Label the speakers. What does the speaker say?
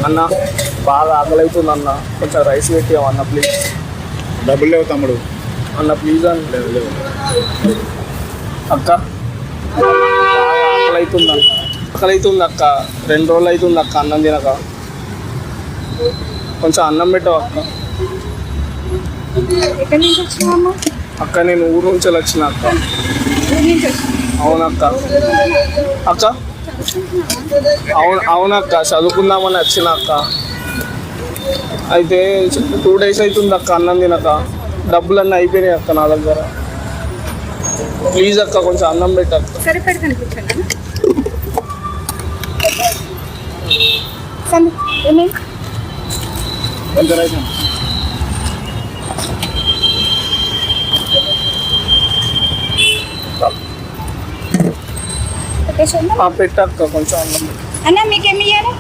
Speaker 1: అన్న బాగా ఆకలి అవుతుంది అన్న, కొంచెం రైస్ పెట్టావు అన్న ప్లీజ్.
Speaker 2: డబ్బులు లేవు తమ్ముడు.
Speaker 1: అన్న ప్లీజ్ అన్న.
Speaker 2: లేవు.
Speaker 1: అక్క బాగా ఆకలి అవుతుంది అక్క, 2 రోజులు అవుతుంది అక్క అన్నం తినక. కొంచెం అన్నం పెట్టావు అక్క.
Speaker 3: ఎక్కడి నుంచి వచ్చినావమ్మా?
Speaker 1: అక్క నేను ఊరు నుంచి వచ్చిన అక్క.
Speaker 3: ఊరి నుంచి వచ్చినా?
Speaker 1: అవునక్క. అక్క అవునక్క, చదువుకుందామని వచ్చిన అక్క. అయితే 2 days అవుతుంది అక్క అన్నం తినక. డబ్బులన్నీ అయిపోయినాయి అక్క నా దగ్గర. ప్లీజ్ అక్క కొంచెం అన్నం పెట్టక్క.
Speaker 3: సరే పెడతాను, కూర్చోండి. ఏమేమి
Speaker 2: ఎంత రైస్?
Speaker 3: పెట్టేసా?
Speaker 1: పెట్టక్క కొంచెం అన్నం.
Speaker 3: అన్న మీకేమి ఇవ్వాలి?